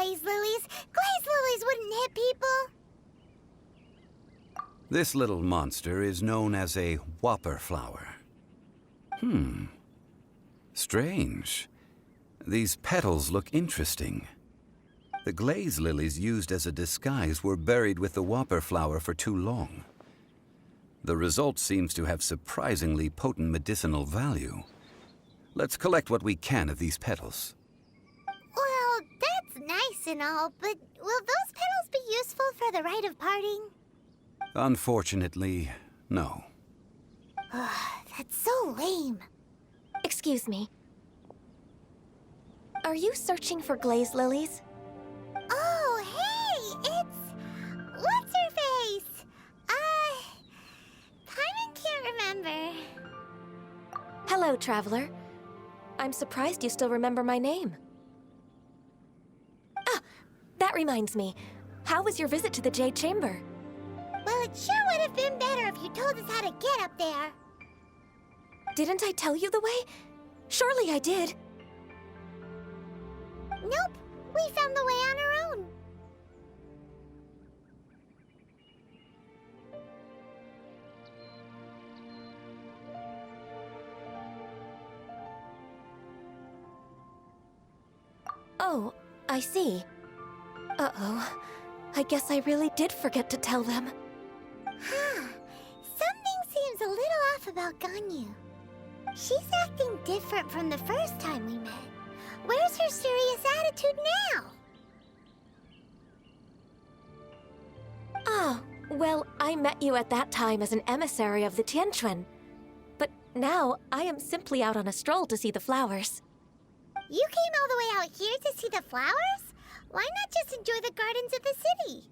glaze lilies. Glaze lilies wouldn't hit people. This little monster is known as a whopper flower. Strange. These petals look interesting. The glaze lilies used as a disguise were buried with the whopper flower for too long. The result seems to have surprisingly potent medicinal value. Let's collect what we can of these petals. Well, that's nice and all, but will those petals be useful for the rite of parting? Unfortunately, no. That's so lame. Excuse me. Are you searching for glaze lilies? Oh, hey! It's... What's-her-face? Paimon can't remember. Hello, traveler. I'm surprised you still remember my name. Ah, that reminds me. How was your visit to the Jade Chamber? Well, it sure would have been better if you told us how to get up there. Didn't I tell you the way? Surely I did. Nope, we found the way on our own. Oh, I see. Uh-oh. I guess I really did forget to tell them. Something seems a little off about Ganyu. She's acting different from the first time we met. Where's her serious attitude now? Ah, well, I met you at that time as an emissary of the Tianquan. But now, I am simply out on a stroll to see the flowers. You came all the way out here to see the flowers? Why not just enjoy the gardens of the city?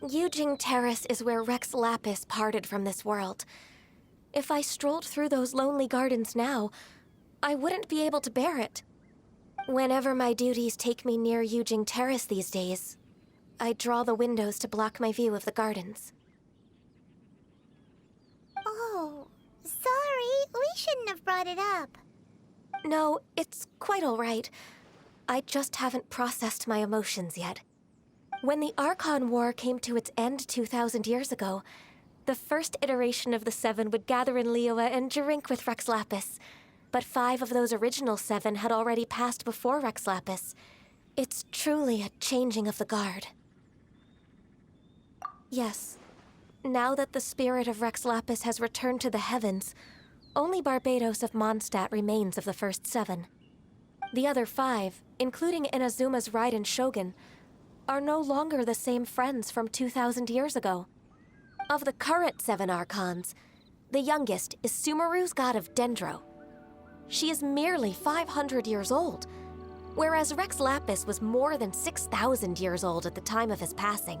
Yujing Terrace is where Rex Lapis parted from this world. If I strolled through those lonely gardens now, I wouldn't be able to bear it. Whenever my duties take me near Yujing Terrace these days, I draw the windows to block my view of the gardens. Oh, sorry. We shouldn't have brought it up. No, it's quite all right. I just haven't processed my emotions yet. When the Archon War came to its end 2,000 years ago, the first iteration of the Seven would gather in Liyue and drink with Rex Lapis. But 5 of those original 7 had already passed before Rex Lapis. It's truly a changing of the guard. Yes, now that the spirit of Rex Lapis has returned to the heavens, only Barbados of Mondstadt remains of the first 7. The other 5, including Inazuma's Raiden Shogun, are no longer the same friends from 2,000 years ago. Of the current 7 Archons, the youngest is Sumeru's god of Dendro. She is merely 500 years old, whereas Rex Lapis was more than 6,000 years old at the time of his passing.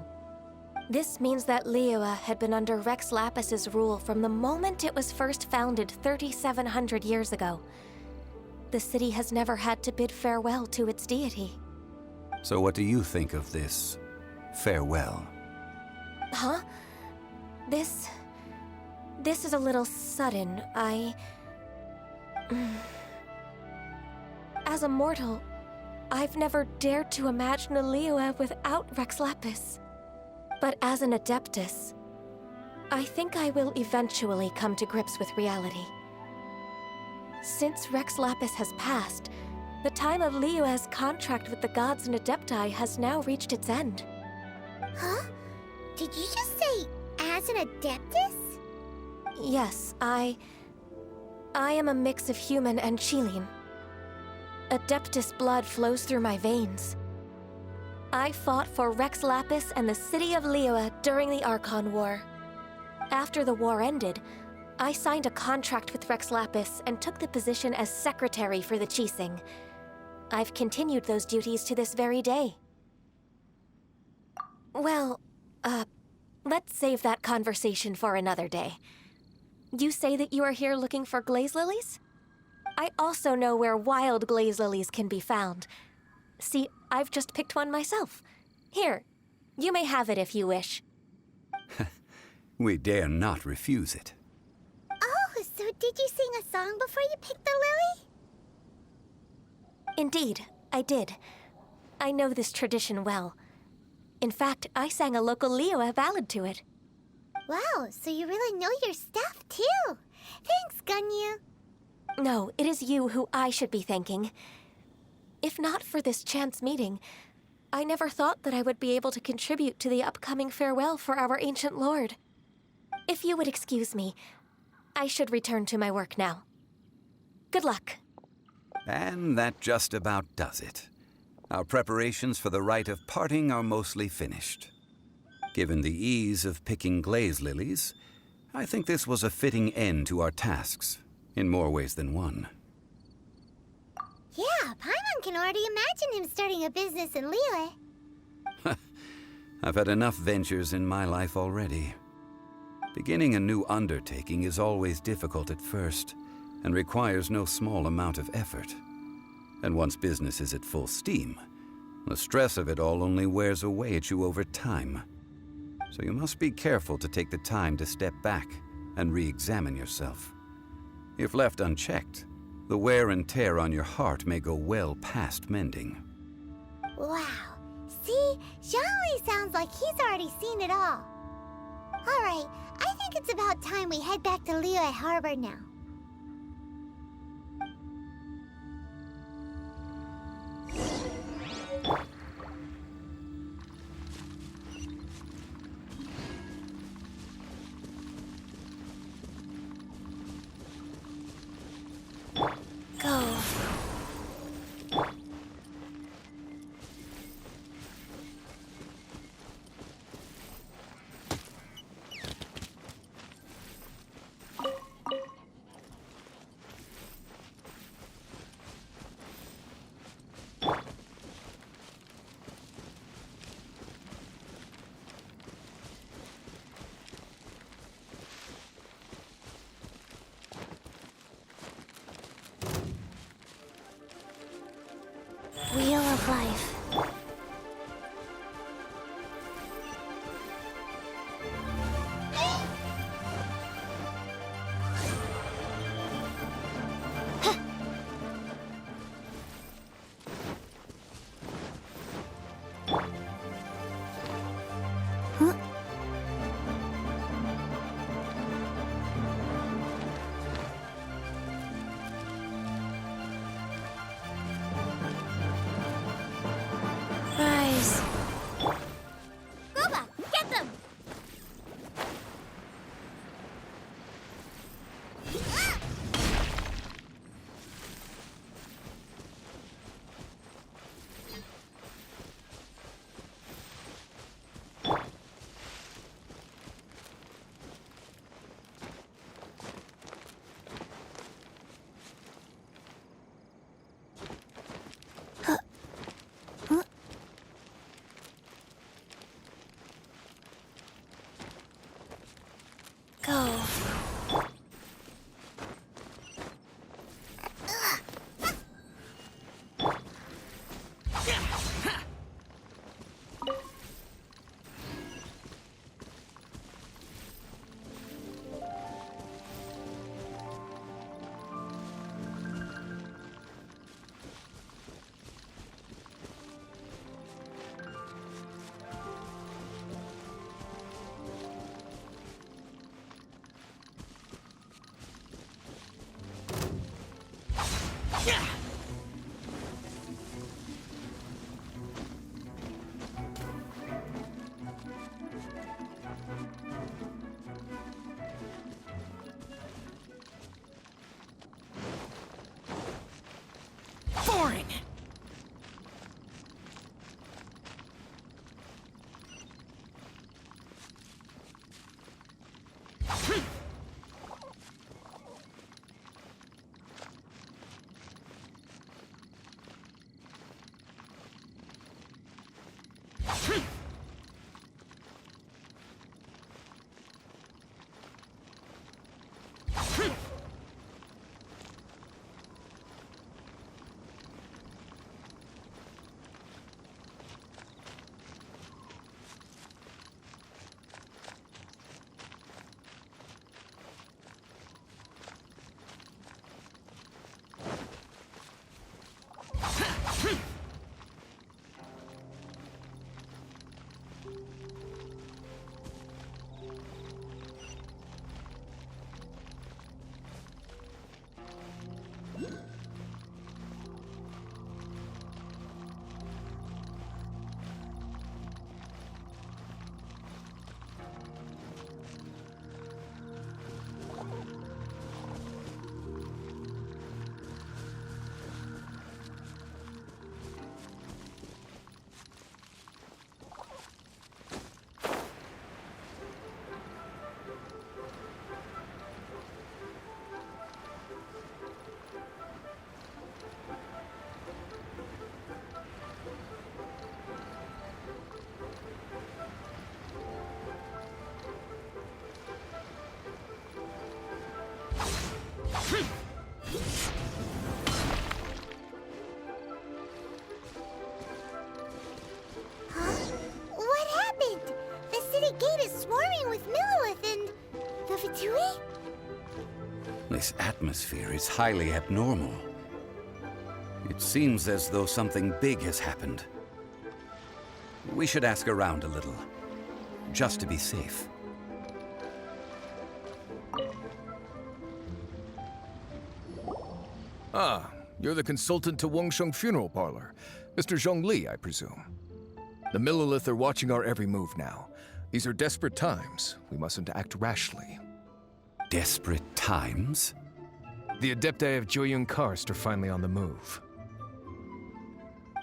This means that Liyue had been under Rex Lapis's rule from the moment it was first founded 3,700 years ago. The city has never had to bid farewell to its deity. So what do you think of this farewell? Huh? This is a little sudden. As a mortal, I've never dared to imagine a Liyue without Rex Lapis. But as an Adeptus, I think I will eventually come to grips with reality. Since Rex Lapis has passed, the time of Liyue's contract with the gods and Adepti has now reached its end. Huh? Did you just say, as an Adeptus? Yes, I am a mix of human and Qilin. Adeptus blood flows through my veins. I fought for Rex Lapis and the city of Liyue during the Archon War. After the war ended, I signed a contract with Rex Lapis and took the position as secretary for the Qixing. I've continued those duties to this very day. Well, let's save that conversation for another day. You say that you are here looking for glaze lilies? I also know where wild glaze lilies can be found. See, I've just picked one myself. Here, you may have it if you wish. We dare not refuse it. Oh, so did you sing a song before you picked the lily? Indeed, I did. I know this tradition well. In fact, I sang a local Liyue ballad to it. Wow, so you really know your stuff, too. Thanks, Gunyu. No, it is you who I should be thanking. If not for this chance meeting, I never thought that I would be able to contribute to the upcoming farewell for our ancient lord. If you would excuse me, I should return to my work now. Good luck. And that just about does it. Our preparations for the rite of parting are mostly finished. Given the ease of picking glaze lilies, I think this was a fitting end to our tasks, in more ways than one. Yeah, Paimon can already imagine him starting a business in Liyue. I've had enough ventures in my life already. Beginning a new undertaking is always difficult at first, and requires no small amount of effort. And once business is at full steam, the stress of it all only wears away at you over time. So you must be careful to take the time to step back and re-examine yourself. If left unchecked, the wear and tear on your heart may go well past mending. Wow. See? Zhongli sounds like he's already seen it all. Alright, I think it's about time we head back to Liyue Harbor now. Go. Wheel of Life. Rise. Boba, get them! Go. Foreign! This atmosphere is highly abnormal. It seems as though something big has happened. We should ask around a little, just to be safe. Ah, you're the consultant to Wangsheng Funeral Parlor. Mr. Zhongli, I presume. The Millilith are watching our every move now. These are desperate times. We mustn't act rashly. Desperate times? The Adepti of Joyun Karst are finally on the move.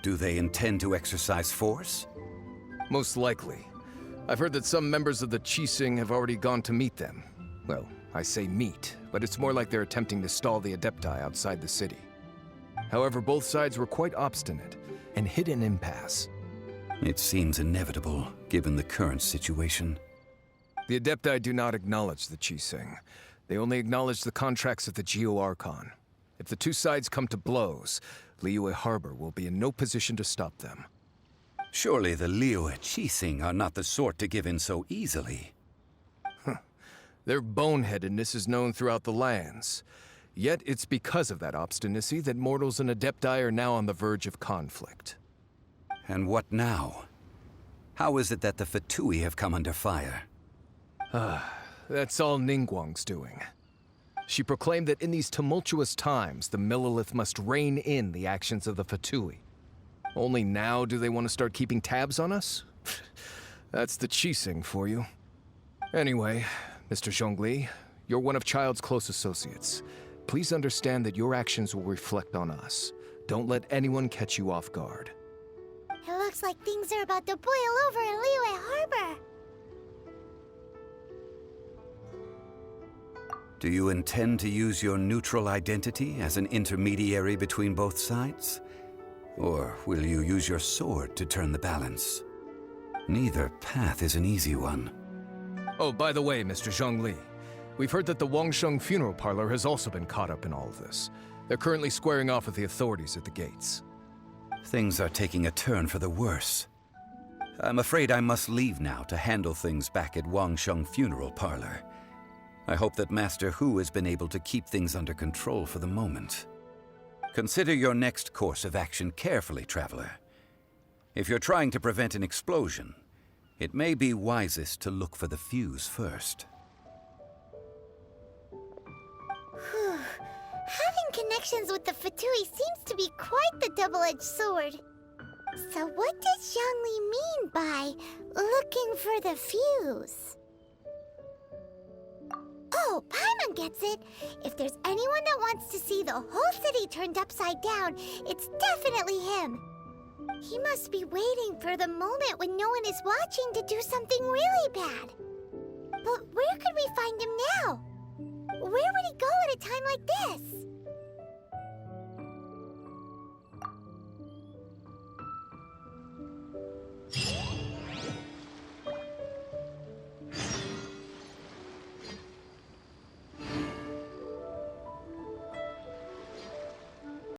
Do they intend to exercise force? Most likely. I've heard that some members of the Qixing have already gone to meet them. Well, I say meet, but it's more like they're attempting to stall the Adepti outside the city. However, both sides were quite obstinate and hit an impasse. It seems inevitable, given the current situation. The Adepti do not acknowledge the Qixing. They only acknowledge the contracts of the Geo-Archon. If the two sides come to blows, Liyue Harbor will be in no position to stop them. Surely the Liyue Qixing are not the sort to give in so easily. Their boneheadedness is known throughout the lands. Yet it's because of that obstinacy that mortals and Adepti are now on the verge of conflict. And what now? How is it that the Fatui have come under fire? That's all Ningguang's doing. She proclaimed that in these tumultuous times, the Millilith must rein in the actions of the Fatui. Only now do they want to start keeping tabs on us? That's the Qixing for you. Anyway, Mr. Zhongli, you're one of Child's close associates. Please understand that your actions will reflect on us. Don't let anyone catch you off guard. It looks like things are about to boil over in Liyue Harbor. Do you intend to use your neutral identity as an intermediary between both sides? Or will you use your sword to turn the balance? Neither path is an easy one. Oh, by the way, Mr. Zhongli, we've heard that the Wangsheng Funeral Parlor has also been caught up in all of this. They're currently squaring off with the authorities at the gates. Things are taking a turn for the worse. I'm afraid I must leave now to handle things back at Wangsheng Funeral Parlor. I hope that Master Hu has been able to keep things under control for the moment. Consider your next course of action carefully, Traveler. If you're trying to prevent an explosion, it may be wisest to look for the fuse first. Having connections with the Fatui seems to be quite the double-edged sword. So what does Zhongli mean by looking for the fuse? Oh, Paimon gets it. If there's anyone that wants to see the whole city turned upside down, it's definitely him. He must be waiting for the moment when no one is watching to do something really bad. But where could we find him now? Where would he go at a time like this?